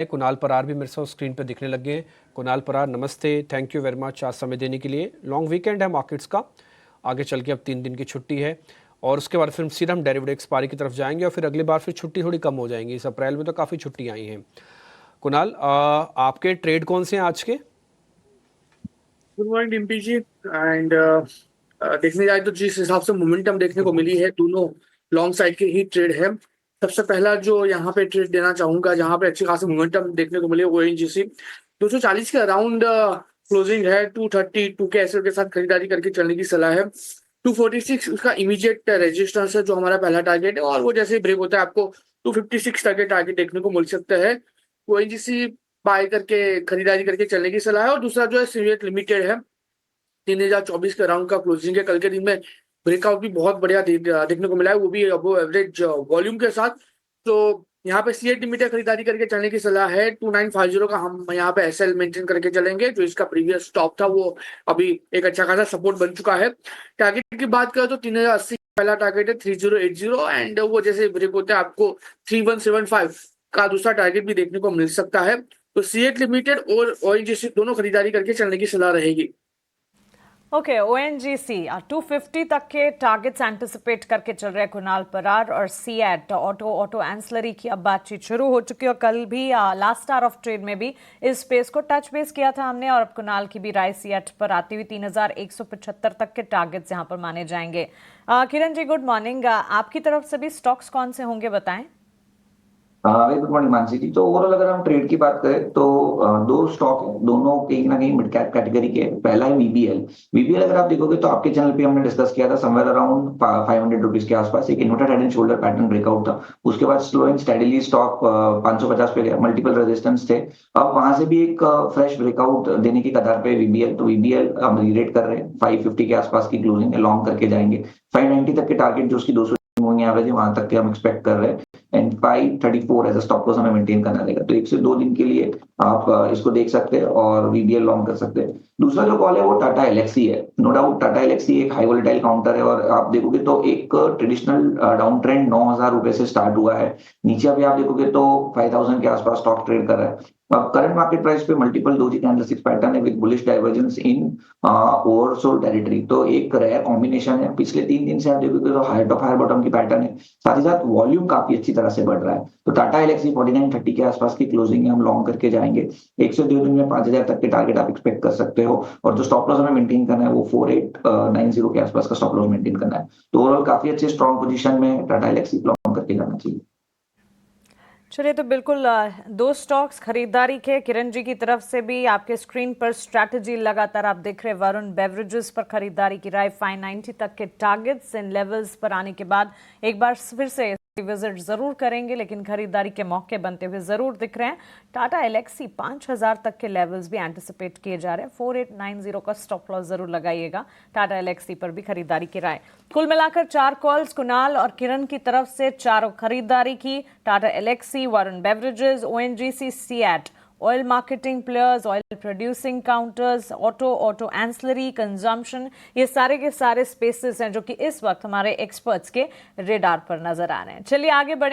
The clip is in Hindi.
कुणाल परार भी मेरे साथ स्क्रीन पर दिखने लग गए हैं। कुणाल परार, नमस्ते, थैंक यू वेरी मच आज समय देने के लिए। लॉन्ग वीकेंड है मार्केट्स का, आगे चल के अब 3 दिन की छुट्टी है और उसके बाद फिर सीधा हम डेरिवेटिव एक्सपायरी की तरफ जाएंगे और फिर अगली बार फिर छुट्टी थोड़ी कम हो जाएंगी। इस अप्रैल में तो काफ़ी छुट्टी आई हैं। कुणाल, आपके ट्रेड कौन से हैं आज के? Good morning Dimpy ji. And देखने जाए तो जिस हिसाब से मोमेंटम देखने को मिली है, दोनों लॉन्ग साइड के ही ट्रेड है। सबसे पहला जो यहाँ पे ट्रेड देना चाहूंगा, जहाँ पे अच्छी खासी मोमेंटम देखने को मिली, वो ओएनजीसी 240 के अराउंड क्लोजिंग है। 232 के एसएल के साथ खरीदारी करके चलने की सलाह है। 246 उसका इमीडिएट रेजिस्टेंस है, जो हमारा पहला टारगेट है, और वो जैसे ही ब्रेक होता है आपको 256 तक के टारगेट देखने को मिल सकता है। ओएनजीसी बाय करके खरीदारी करके चलने की सलाह है। और दूसरा जो है सीवियट लिमिटेड है, 3024 के राउंड का क्लोजिंग है। कल के दिन में ब्रेकआउट भी बहुत बढ़िया देखने को मिला है, वो भी अबो एवरेज वॉल्यूम के साथ। तो यहाँ पे सीएट लिमिटेड खरीदारी करके चलने की सलाह है। 2950 का हम यहाँ पे एसएल मेंटेन करके चलेंगे, जो इसका प्रीवियस स्टॉप था वो अभी एक अच्छा खासा सपोर्ट बन चुका है। टारगेट की बात करें तो 3080 पहला टारगेट है, 3080, एंड वो जैसे ब्रेक होता है आपको 3175 का दूसरा टारगेट भी देखने को मिल सकता है। तो सीएट लिमिटेड और ओएनजीसी दोनों खरीदारी करके चलने की सलाह रहेगी। ओके, ओएनजीसी 250 तक के टारगेट्स एंटिसिपेट करके चल रहे हैं कुणाल परार। और सीएट ऑटो एंसलरी की अब बातचीत शुरू हो चुकी है और कल भी लास्ट आवर ऑफ ट्रेड में भी इस स्पेस को टच बेस किया था हमने। और अब कुणाल की भी राय सीएट पर आती हुई 3175 तक के टारगेट्स यहाँ पर माने जाएंगे। Kiran ji, good morning. आपकी तरफ से भी स्टॉक्स कौन से होंगे, बताएं। वेरी गुड मॉर्निंग मानसी जी। तो ओवरऑल अगर हम ट्रेड की बात करें तो दो स्टॉक है, दोनों कहीं ना कहीं मिड कैप कैटेगरी के हैं। पहला है वीबीएल। वीबीएल अगर आप देखोगे तो आपके चैनल पे हमने डिस्कस किया था समवेयर अराउंड 500 रुपीज के आसपास एक inverted head and shoulder pattern breakout था। उसके बाद स्लो एंड स्टेडीली स्टॉक 550 पे गया, मल्टीपल रेजिस्टेंस थे। अब वहां से भी एक फ्रेश ब्रेकआउट देने की कगार पे वीबीएल। तो वीबीएल हम रीरेट कर रहे हैं 550 के आसपास की क्लोजिंग है, लॉन्ग करके जाएंगे। 590 तक के टारगेट जो उसकी 200 मूविंग एवरेज है, वहां तक के हम एक्सपेक्ट कर रहे हैं। And 534 as a stop loss हमें मेंटेन करना रहेगा। तो 1 से 2 दिन के लिए आप इसको देख सकते हैं और वीबीएल लॉन्ग कर सकते हैं। दूसरा जो कॉल है वो टाटा एलेक्सी है। नो डाउट टाटा एलेक्सी एक हाई वोलेटाइल काउंटर है और आप देखोगे तो एक ट्रेडिशनल डाउन ट्रेंड 9000 रुपए से स्टार्ट हुआ है। नीचे अभी आप देखोगे तो 5000 के आसपास स्टॉक ट्रेड कर रहा है। अब करंट मार्केट प्राइस पे मल्टीपल डोजी कैंडलस्टिक्स पैटर्न है with bullish divergence in oversold territory. तो एक रेयर कॉम्बिनेशन है। पिछले 3 दिन से आप देखोगे तो हायर टॉप हायर बॉटम की पैटर्न है, साथ ही साथ वॉल्यूम काफी अच्छी तरह से बढ़ रहा है। तो टाटा एलेक्सी 4930 के आसपास की क्लोजिंग है, हम लॉन्ग करके जाएंगे। 1 से 2 दिन में 5000 तक के टारगेट आप एक्सपेक्ट कर सकते हो। और जो स्टॉप लॉस हमें मेंटेन करना है वो 4890 के आसपास का स्टॉप लॉस मेंटेन करना है। तो ओवरऑल काफी अच्छे स्ट्रॉन्ग पोजीशन में टाटा एलेक्सी लॉन्ग करके जाना चाहिए। चलिए, तो बिल्कुल दो स्टॉक्स खरीदारी के किरण जी की तरफ से भी आपके स्क्रीन पर स्ट्रैटेजी लगातार आप देख रहे हैं। वरुण बेवरेजेस पर खरीदारी की राय, 590 तक के टारगेट्स इन लेवल्स पर आने के बाद एक बार फिर से विजिट जरूर करेंगे, लेकिन खरीदारी के मौके बनते हुए जरूर दिख रहे हैं। टाटा एलेक्सी 5000 तक के लेवल्स भी एंटिसिपेट किए जा रहे हैं। 4890 का स्टॉप लॉस जरूर लगाइएगा। टाटा एलेक्सी पर भी खरीदारी की राय। कुल मिलाकर 4 कॉल्स कुणाल और किरण की तरफ से, चारों खरीदारी की। Tata Elxsi, Varun beverages, ONGC, CEAT, oil marketing players, oil producing counters, auto ancillary, consumption, ये सारे के सारे स्पेसेस हैं जो कि इस वक्त हमारे एक्सपर्ट्स के रेडार पर नजर आ रहे हैं। चलिए आगे बढ़े।